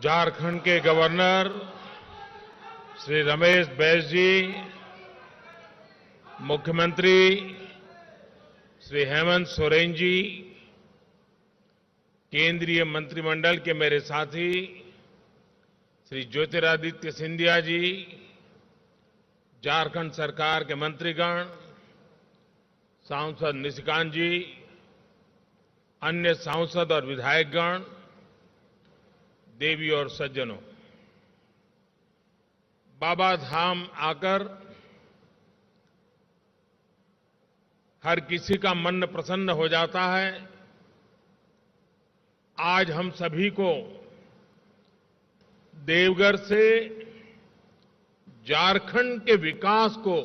झारखंड के गवर्नर श्री रमेश बैस जी, मुख्यमंत्री श्री हेमंत सोरेन जी, केंद्रीय मंत्रिमंडल के मेरे साथी श्री ज्योतिरादित्य सिंधिया जी, झारखंड सरकार के मंत्रीगण, सांसद निशिकांत जी, अन्य सांसद और विधायकगण, देवी और सज्जनों, बाबा धाम आकर हर किसी का मन प्रसन्न हो जाता है। आज हम सभी को देवघर से झारखंड के विकास को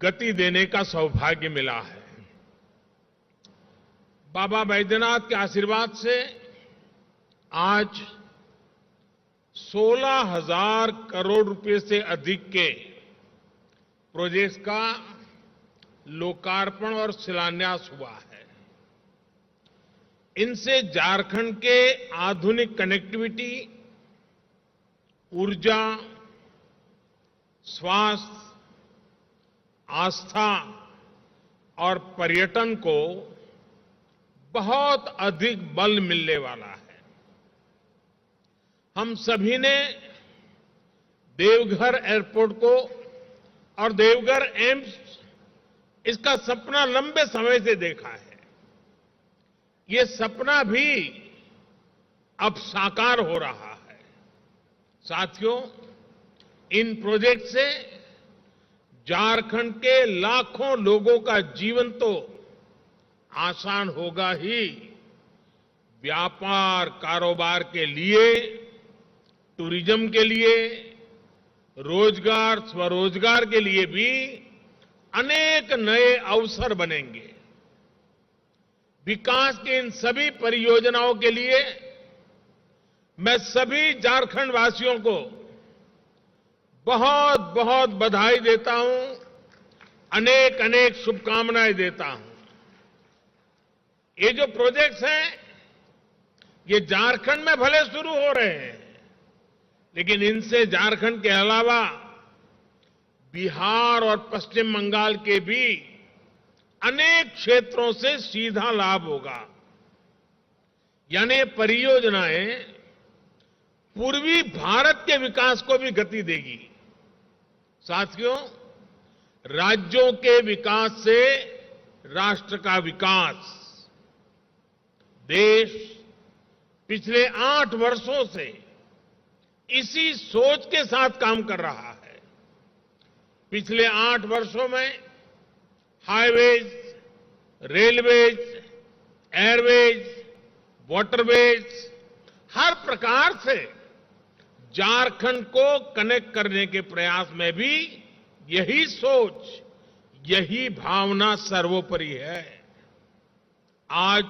गति देने का सौभाग्य मिला है। बाबा बैद्यनाथ के आशीर्वाद से आज 16,000 करोड़ रुपए से अधिक के प्रोजेक्ट्स का लोकार्पण और शिलान्यास हुआ है। इनसे झारखंड के आधुनिक कनेक्टिविटी, ऊर्जा, स्वास्थ्य, आस्था और पर्यटन को बहुत अधिक बल मिलने वाला है। हम सभी ने देवघर एयरपोर्ट को और देवघर एम्स, इसका सपना लंबे समय से देखा है। ये सपना भी अब साकार हो रहा है। साथियों, इन प्रोजेक्ट से झारखंड के लाखों लोगों का जीवन तो आसान होगा ही, व्यापार कारोबार के लिए, टूरिज्म के लिए, रोजगार स्वरोजगार के लिए भी अनेक नए अवसर बनेंगे। विकास की इन सभी परियोजनाओं के लिए मैं सभी झारखंड वासियों को बहुत बहुत बधाई देता हूं, अनेक अनेक शुभकामनाएं देता हूं। ये जो प्रोजेक्ट्स हैं, ये झारखंड में भले शुरू हो रहे हैं, लेकिन इनसे झारखंड के अलावा बिहार और पश्चिम बंगाल के भी अनेक क्षेत्रों से सीधा लाभ होगा। यानी ये परियोजनाएं पूर्वी भारत के विकास को भी गति देगी। साथियों, राज्यों के विकास से राष्ट्र का विकास, देश पिछले 8 वर्षों से इसी सोच के साथ काम कर रहा है। पिछले 8 वर्षों में हाईवेज, रेलवेज, एयरवेज, वाटरवेज, हर प्रकार से झारखंड को कनेक्ट करने के प्रयास में भी यही सोच, यही भावना सर्वोपरि है। आज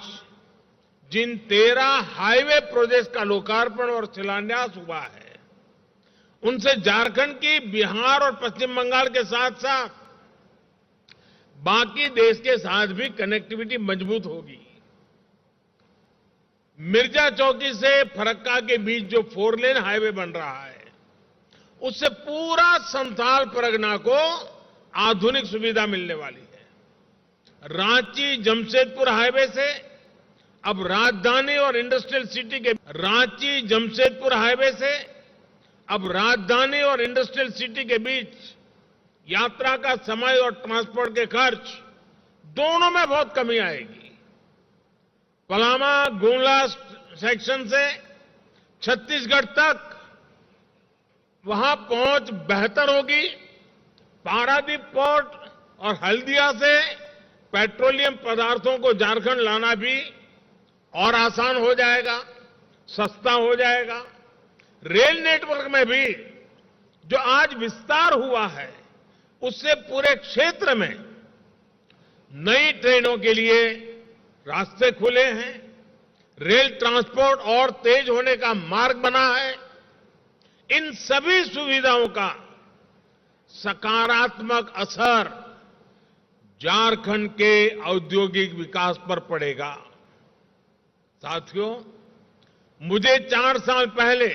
जिन 13 हाईवे प्रोजेक्ट्स का लोकार्पण और शिलान्यास हुआ है, उनसे झारखंड की बिहार और पश्चिम बंगाल के साथ साथ बाकी देश के साथ भी कनेक्टिविटी मजबूत होगी। मिर्जा चौकी से फरक्का के बीच जो 4 लेन हाईवे बन रहा है, उससे पूरा संथाल परगना को आधुनिक सुविधा मिलने वाली है। रांची जमशेदपुर हाईवे से अब राजधानी और इंडस्ट्रियल सिटी के रांची जमशेदपुर हाईवे से अब राजधानी और इंडस्ट्रियल सिटी के बीच यात्रा का समय और ट्रांसपोर्ट के खर्च दोनों में बहुत कमी आएगी। पलामा गुमला सेक्शन से छत्तीसगढ़ तक वहां पहुंच बेहतर होगी। पारादीप पोर्ट और हल्दिया से पेट्रोलियम पदार्थों को झारखंड लाना भी और आसान हो जाएगा, सस्ता हो जाएगा। रेल नेटवर्क में भी जो आज विस्तार हुआ है, उससे पूरे क्षेत्र में नई ट्रेनों के लिए रास्ते खुले हैं। रेल ट्रांसपोर्ट और तेज होने का मार्ग बना है। इन सभी सुविधाओं का सकारात्मक असर झारखंड के औद्योगिक विकास पर पड़ेगा। साथियों, मुझे 4 साल पहले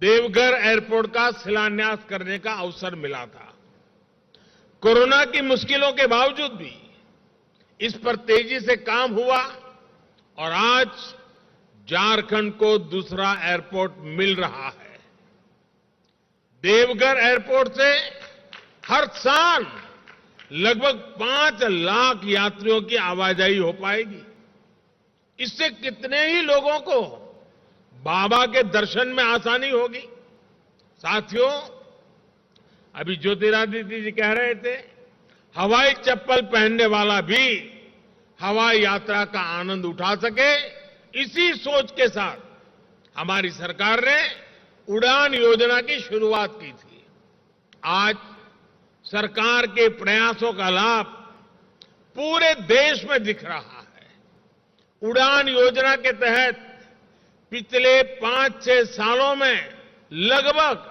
देवघर एयरपोर्ट का शिलान्यास करने का अवसर मिला था। कोरोना की मुश्किलों के बावजूद भी इस पर तेजी से काम हुआ और आज झारखंड को दूसरा एयरपोर्ट मिल रहा है। देवघर एयरपोर्ट से हर साल लगभग 5 लाख यात्रियों की आवाजाही हो पाएगी। इससे कितने ही लोगों को बाबा के दर्शन में आसानी होगी। साथियों, अभी ज्योतिरादित्य जी कह रहे थे, हवाई चप्पल पहनने वाला भी हवाई यात्रा का आनंद उठा सके, इसी सोच के साथ हमारी सरकार ने उड़ान योजना की शुरुआत की थी। आज सरकार के प्रयासों का लाभ पूरे देश में दिख रहा है। उड़ान योजना के तहत पिछले 5-6 सालों में लगभग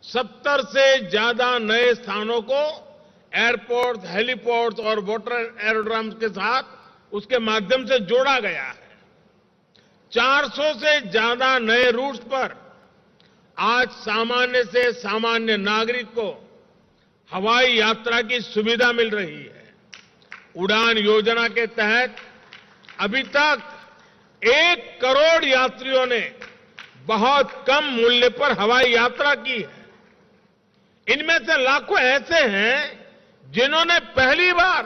70 से ज्यादा नए स्थानों को एयरपोर्ट, हेलीपोर्ट और वाटर एरोड्रम्स के साथ उसके माध्यम से जोड़ा गया है। 400 से ज्यादा नए रूट्स पर आज सामान्य से सामान्य नागरिक को हवाई यात्रा की सुविधा मिल रही है। उड़ान योजना के तहत अभी तक 1 करोड़ यात्रियों ने बहुत कम मूल्य पर हवाई यात्रा की है। इनमें से लाखों ऐसे हैं जिन्होंने पहली बार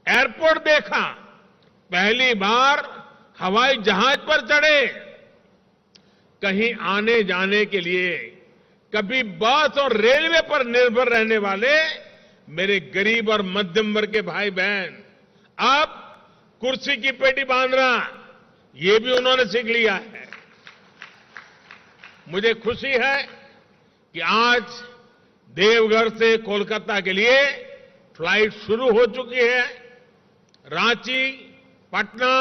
एयरपोर्ट देखा, पहली बार हवाई जहाज पर चढ़े। कहीं आने जाने के लिए कभी बस और रेलवे पर निर्भर रहने वाले मेरे गरीब और मध्यम वर्ग के भाई बहन अब कुर्सी की पेटी बांधना ये भी उन्होंने सीख लिया है। मुझे खुशी है कि आज देवघर से कोलकाता के लिए फ्लाइट शुरू हो चुकी है। रांची, पटना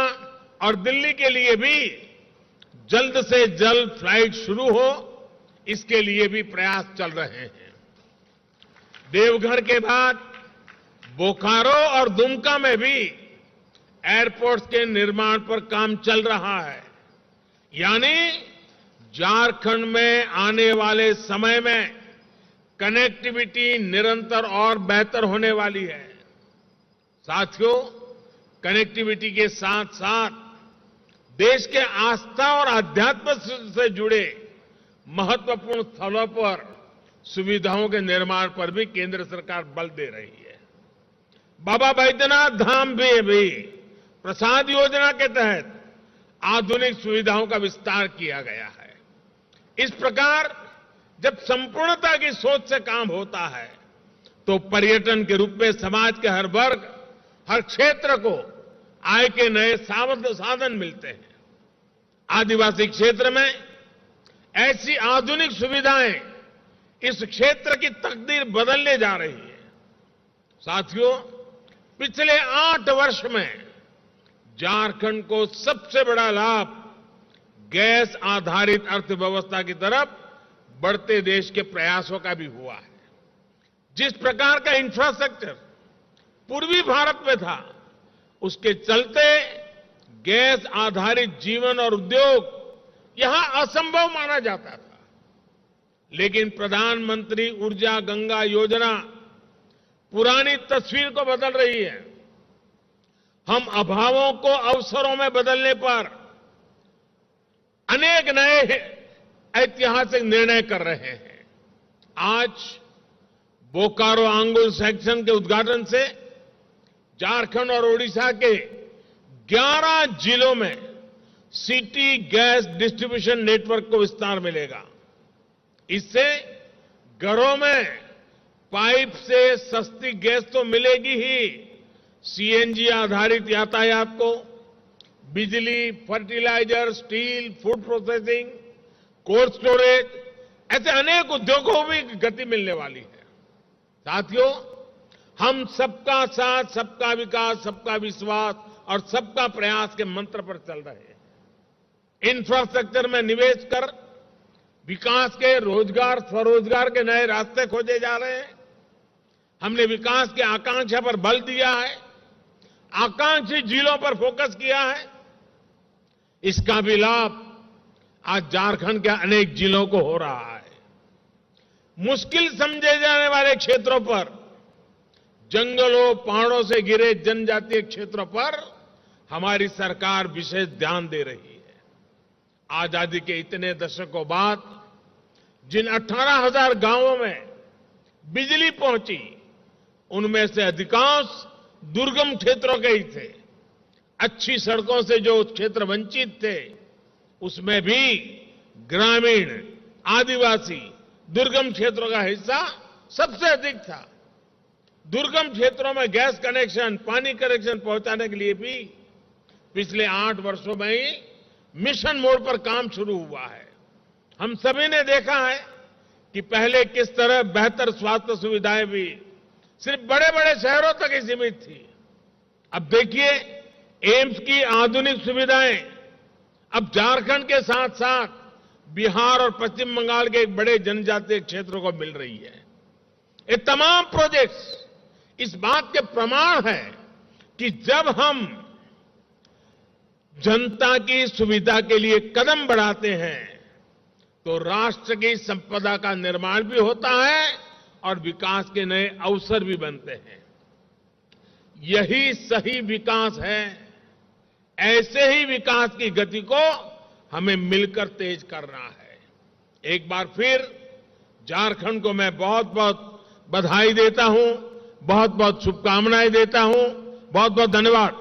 और दिल्ली के लिए भी जल्द से जल्द फ्लाइट शुरू हो, इसके लिए भी प्रयास चल रहे हैं। देवघर के बाद बोकारो और दुमका में भी एयरपोर्ट्स के निर्माण पर काम चल रहा है। यानी झारखंड में आने वाले समय में कनेक्टिविटी निरंतर और बेहतर होने वाली है। साथियों, कनेक्टिविटी के साथ साथ देश के आस्था और आध्यात्म से जुड़े महत्वपूर्ण स्थलों पर सुविधाओं के निर्माण पर भी केंद्र सरकार बल दे रही है। बाबा बैद्यनाथ धाम भी प्रसाद योजना के तहत आधुनिक सुविधाओं का विस्तार किया गया है। इस प्रकार जब संपूर्णता की सोच से काम होता है तो पर्यटन के रूप में समाज के हर वर्ग, हर क्षेत्र को आय के नए साधन मिलते हैं। आदिवासी क्षेत्र में ऐसी आधुनिक सुविधाएं इस क्षेत्र की तकदीर बदलने जा रही है। साथियों, पिछले 8 वर्ष में झारखंड को सबसे बड़ा लाभ गैस आधारित अर्थव्यवस्था की तरफ बढ़ते देश के प्रयासों का भी हुआ है। जिस प्रकार का इंफ्रास्ट्रक्चर पूर्वी भारत में था, उसके चलते गैस आधारित जीवन और उद्योग यहां असंभव माना जाता था। लेकिन प्रधानमंत्री ऊर्जा गंगा योजना पुरानी तस्वीर को बदल रही है। हम अभावों को अवसरों में बदलने पर अनेक नए ऐतिहासिक निर्णय कर रहे हैं। आज बोकारो आंगुल सेक्शन के उद्घाटन से झारखंड और ओडिशा के 11 जिलों में सिटी गैस डिस्ट्रीब्यूशन नेटवर्क को विस्तार मिलेगा। इससे घरों में पाइप से सस्ती गैस तो मिलेगी ही, सीएनजी आधारित यातायात को बिजली, fertilizer, steel, food processing, cold storage, ऐसे अनेक उद्योगों को भी गति मिलने वाली है। साथियों, हम सबका साथ, सबका विकास, सबका विश्वास और सबका प्रयास के मंत्र पर चल रहे हैं। इंफ्रास्ट्रक्चर में निवेश कर विकास के रोजगार, स्वरोजगार के नए रास्ते खोजे जा रहे हैं। हमने विकास की आकांक्षा पर बल दिया है, आकांक्षी जिलों पर फोकस किया है। इसका भी लाभ आज झारखंड के अनेक जिलों को हो रहा है। मुश्किल समझे जाने वाले क्षेत्रों पर, जंगलों पहाड़ों से घिरे जनजातीय क्षेत्रों पर हमारी सरकार विशेष ध्यान दे रही है। आजादी के इतने दशकों बाद जिन 18,000 गांवों में बिजली पहुंची, उनमें से अधिकांश दुर्गम क्षेत्रों के ही थे। अच्छी सड़कों से जो क्षेत्र वंचित थे, उसमें भी ग्रामीण, आदिवासी, दुर्गम क्षेत्रों का हिस्सा सबसे अधिक था। दुर्गम क्षेत्रों में गैस कनेक्शन, पानी कनेक्शन पहुंचाने के लिए भी पिछले 8 वर्षों में ही मिशन मोड पर काम शुरू हुआ है। हम सभी ने देखा है कि पहले किस तरह बेहतर स्वास्थ्य सुविधाएं भी सिर्फ बड़े बड़े शहरों तक ही सीमित थी। अब देखिए, एम्स की आधुनिक सुविधाएं अब झारखंड के साथ साथ बिहार और पश्चिम बंगाल के एक बड़े जनजातीय क्षेत्रों को मिल रही है। ये तमाम प्रोजेक्ट्स इस बात के प्रमाण है कि जब हम जनता की सुविधा के लिए कदम बढ़ाते हैं तो राष्ट्र की संपदा का निर्माण भी होता है और विकास के नए अवसर भी बनते हैं। यही सही विकास है। ऐसे ही विकास की गति को हमें मिलकर तेज करना है। एक बार फिर झारखंड को मैं बहुत बहुत बधाई देता हूं, बहुत बहुत शुभकामनाएं देता हूं। बहुत बहुत धन्यवाद।